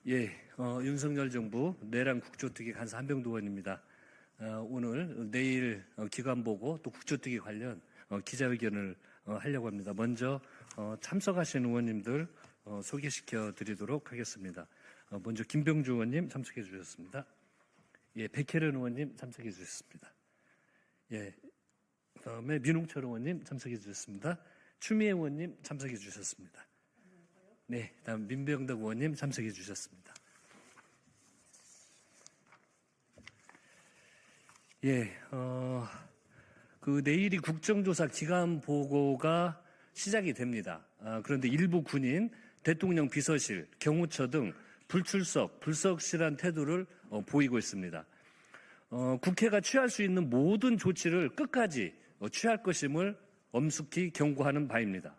예, 윤석열 정부 내란 국조특위 간사 한병도 의원입니다. 오늘 내일 기간 보고 또 국조특위 관련 기자회견을 하려고 합니다. 먼저 참석하신 의원님들 소개시켜 드리도록 하겠습니다. 먼저 김병주 의원님 참석해 주셨습니다. 예, 백혜련 의원님 참석해 주셨습니다. 예, 그다음에 민홍철 의원님 참석해 주셨습니다. 추미애 의원님 참석해 주셨습니다. 네, 다음 민병덕 의원님 참석해 주셨습니다. 예, 내일이 국정조사 기간 보고가 시작이 됩니다. 그런데 일부 군인, 대통령 비서실, 경호처 등 불출석, 불석실한 태도를 보이고 있습니다. 국회가 취할 수 있는 모든 조치를 끝까지 취할 것임을 엄숙히 경고하는 바입니다.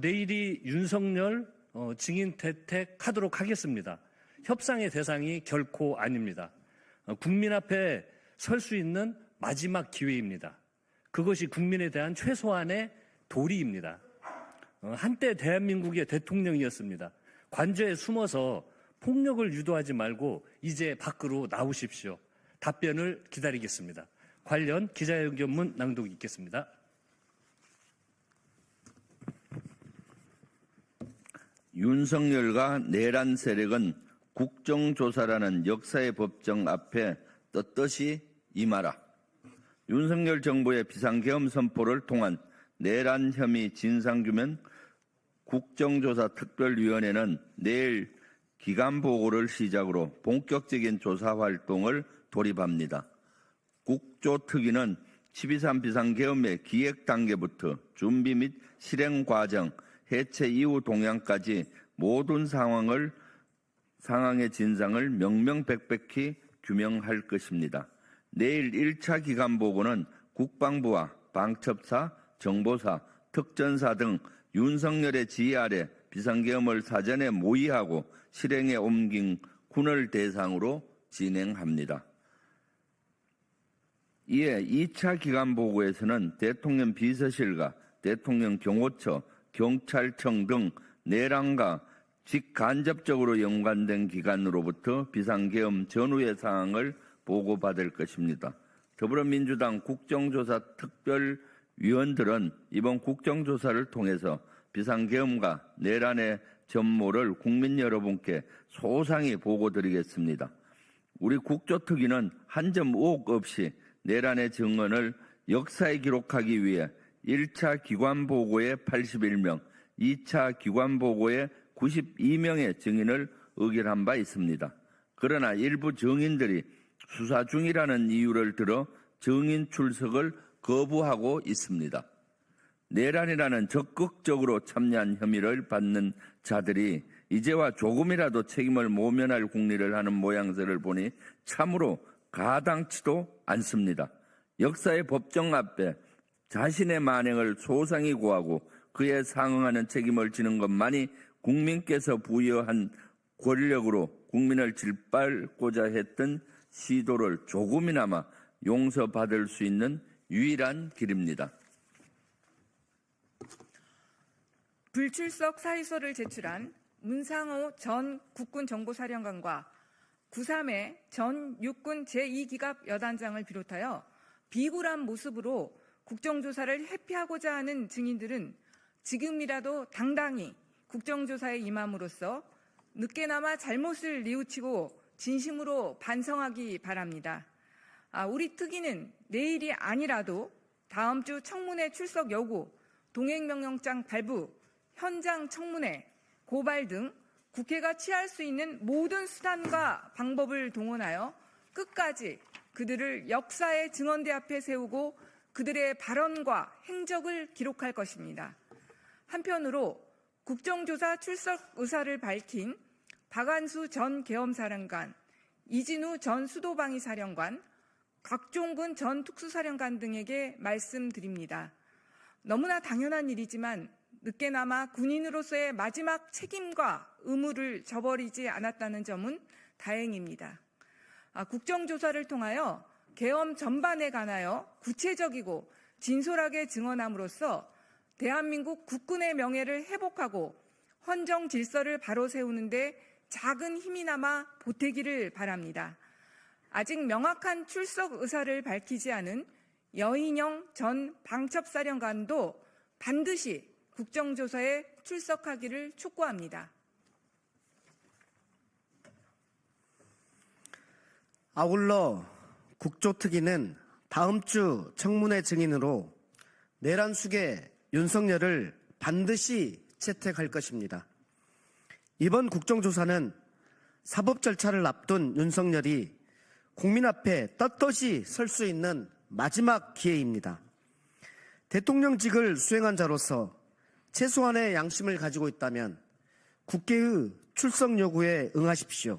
내일이 윤석열 증인 채택하도록 하겠습니다. 협상의 대상이 결코 아닙니다. 국민 앞에 설 수 있는 마지막 기회입니다. 그것이 국민에 대한 최소한의 도리입니다. 한때 대한민국의 대통령이었습니다. 관저에 숨어서 폭력을 유도하지 말고 이제 밖으로 나오십시오. 답변을 기다리겠습니다. 관련 기자회견문 낭독 있겠습니다. 윤석열과 내란 세력은 국정조사라는 역사의 법정 앞에 떳떳이 임하라. 윤석열 정부의 비상계엄 선포를 통한 내란 혐의 진상규명 국정조사 특별위원회는 내일 기간보고를 시작으로 본격적인 조사 활동을 돌입합니다. 국조특위는 12.3 비상계엄의 기획 단계부터 준비 및 실행 과정, 해체 이후 동향까지 모든 상황의 진상을 명명백백히 규명할 것입니다. 내일 1차 기간보고는 국방부와 방첩사, 정보사, 특전사 등 윤석열의 지휘 아래 비상계엄을 사전에 모의하고 실행에 옮긴 군을 대상으로 진행합니다. 이에 2차 기간보고에서는 대통령 비서실과 대통령 경호처, 경찰청 등 내란과 직간접적으로 연관된 기관으로부터 비상계엄 전후의 상황을 보고받을 것입니다. 더불어민주당 국정조사 특별위원들은 이번 국정조사를 통해서 비상계엄과 내란의 전모를 국민 여러분께 소상히 보고드리겠습니다. 우리 국조특위는 한 점 의혹 없이 내란의 증언을 역사에 기록하기 위해 1차 기관보고에 81명, 2차 기관보고에 92명의 증인을 의결한 바 있습니다. 그러나 일부 증인들이 수사 중이라는 이유를 들어 증인 출석을 거부하고 있습니다. 내란이라는 적극적으로 참여한 혐의를 받는 자들이 이제와 조금이라도 책임을 모면할 궁리를 하는 모양새를 보니 참으로 가당치도 않습니다. 역사의 법정 앞에 자신의 만행을 소상히 고하고 그에 상응하는 책임을 지는 것만이 국민께서 부여한 권력으로 국민을 짓밟고자 했던 시도를 조금이나마 용서받을 수 있는 유일한 길입니다. 불출석 사의서를 제출한 문상호 전 국군정보사령관과 9.3의 전 육군 제2기갑 여단장을 비롯하여 비굴한 모습으로 국정조사를 회피하고자 하는 증인들은 지금이라도 당당히 국정조사에 임함으로써 늦게나마 잘못을 뉘우치고 진심으로 반성하기 바랍니다. 우리 특위는 내일이 아니라도 다음 주 청문회 출석 여부, 동행명령장 발부, 현장 청문회, 고발 등 국회가 취할 수 있는 모든 수단과 방법을 동원하여 끝까지 그들을 역사의 증언대 앞에 세우고 그들의 발언과 행적을 기록할 것입니다. 한편으로 국정조사 출석 의사를 밝힌 박안수 전 계엄사령관, 이진우 전 수도방위사령관, 곽종근 전 특수사령관 등에게 말씀드립니다. 너무나 당연한 일이지만 늦게나마 군인으로서의 마지막 책임과 의무를 저버리지 않았다는 점은 다행입니다. 국정조사를 통하여 계엄 전반에 관하여 구체적이고 진솔하게 증언함으로써 대한민국 국군의 명예를 회복하고 헌정 질서를 바로 세우는 데 작은 힘이나마 보태기를 바랍니다. 아직 명확한 출석 의사를 밝히지 않은 여인영 전 방첩사령관도 반드시 국정조사에 출석하기를 촉구합니다. 아울러 국조특위는 다음 주 청문회 증인으로 내란숙의 윤석열을 반드시 채택할 것입니다. 이번 국정조사는 사법 절차를 앞둔 윤석열이 국민 앞에 떳떳이 설 수 있는 마지막 기회입니다. 대통령직을 수행한 자로서 최소한의 양심을 가지고 있다면 국회의 출석 요구에 응하십시오.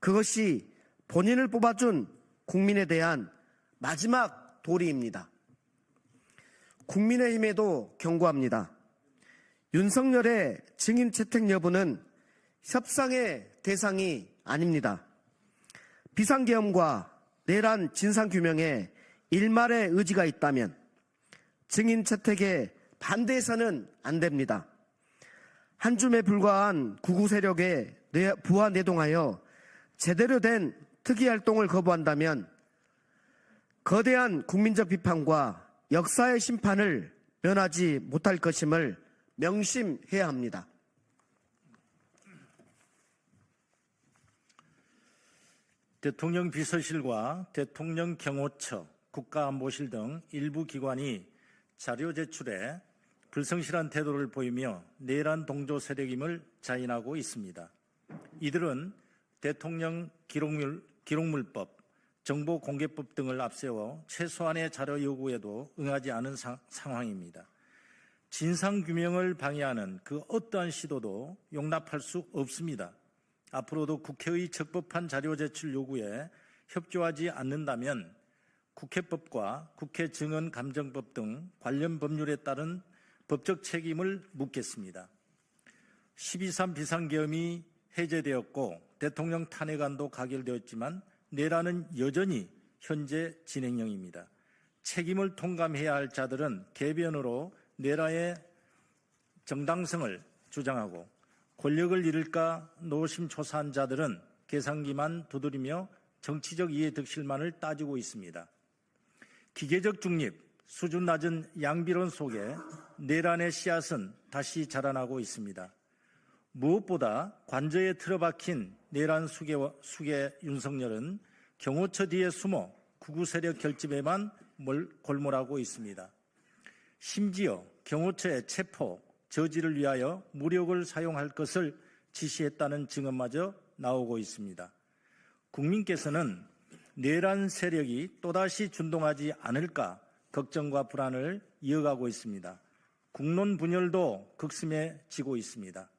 그것이 본인을 뽑아준 국민에 대한 마지막 도리입니다. 국민의힘에도 경고합니다. 윤석열의 증인 채택 여부는 협상의 대상이 아닙니다. 비상계엄과 내란 진상규명에 일말의 의지가 있다면 증인 채택에 반대해서는 안 됩니다. 한 줌에 불과한 구구 세력에 부하 내동하여 제대로 된 특위활동을 거부한다면 거대한 국민적 비판과 역사의 심판을 면하지 못할 것임을 명심해야 합니다. 대통령 비서실과 대통령 경호처, 국가안보실 등 일부 기관이 자료 제출에 불성실한 태도를 보이며 내란 동조 세력임을 자인하고 있습니다. 이들은 대통령 기록물법, 정보공개법 등을 앞세워 최소한의 자료 요구에도 응하지 않은 상황입니다. 진상규명을 방해하는 그 어떠한 시도도 용납할 수 없습니다. 앞으로도 국회의 적법한 자료 제출 요구에 협조하지 않는다면 국회법과 국회 증언감정법 등 관련 법률에 따른 법적 책임을 묻겠습니다. 12.3 비상계엄이 해제되었고 대통령 탄핵안도 가결되었지만 내란은 여전히 현재 진행형입니다. 책임을 통감해야 할 자들은 개변으로 내란의 정당성을 주장하고 권력을 잃을까 노심초사한 자들은 계산기만 두드리며 정치적 이해득실만을 따지고 있습니다. 기계적 중립, 수준 낮은 양비론 속에 내란의 씨앗은 다시 자라나고 있습니다. 무엇보다 관저에 틀어박힌 내란 수계 윤석열은 경호처 뒤에 숨어 구구 세력 결집에만 골몰하고 있습니다. 심지어 경호처의 체포, 저지를 위하여 무력을 사용할 것을 지시했다는 증언마저 나오고 있습니다. 국민께서는 내란 세력이 또다시 준동하지 않을까 걱정과 불안을 이어가고 있습니다. 국론 분열도 극심해지고 있습니다.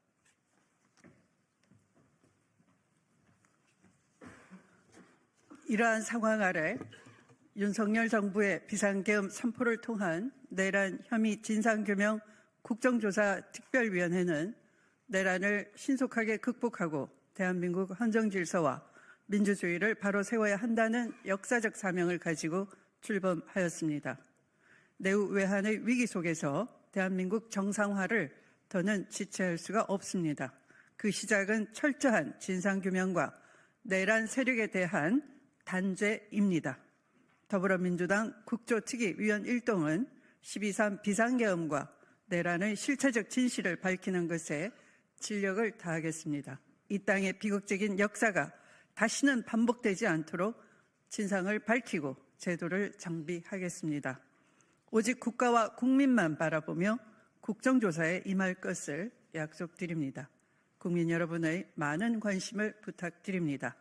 이러한 상황 아래 윤석열 정부의 비상계엄 선포를 통한 내란 혐의 진상규명 국정조사 특별위원회는 내란을 신속하게 극복하고 대한민국 헌정질서와 민주주의를 바로 세워야 한다는 역사적 사명을 가지고 출범하였습니다. 내후외환의 위기 속에서 대한민국 정상화를 더는 지체할 수가 없습니다. 그 시작은 철저한 진상규명과 내란 세력에 대한 단죄입니다. 더불어민주당 국조특위위원 1동은 12.3 비상계엄과 내란의 실체적 진실을 밝히는 것에 진력을 다하겠습니다. 이 땅의 비극적인 역사가 다시는 반복되지 않도록 진상을 밝히고 제도를 정비하겠습니다. 오직 국가와 국민만 바라보며 국정조사에 임할 것을 약속드립니다. 국민 여러분의 많은 관심을 부탁드립니다.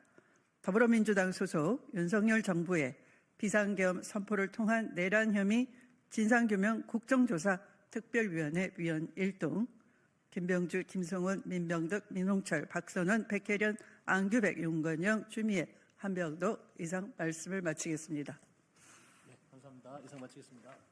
더불어민주당 소속 윤석열 정부의 비상계엄 선포를 통한 내란 혐의 진상규명 국정조사 특별위원회 위원 1동, 김병주, 김성훈, 민병덕, 민홍철, 박선원, 백혜련, 안규백, 윤건영, 주미애, 한병도 이상 말씀을 마치겠습니다. 네, 감사합니다. 이상 마치겠습니다.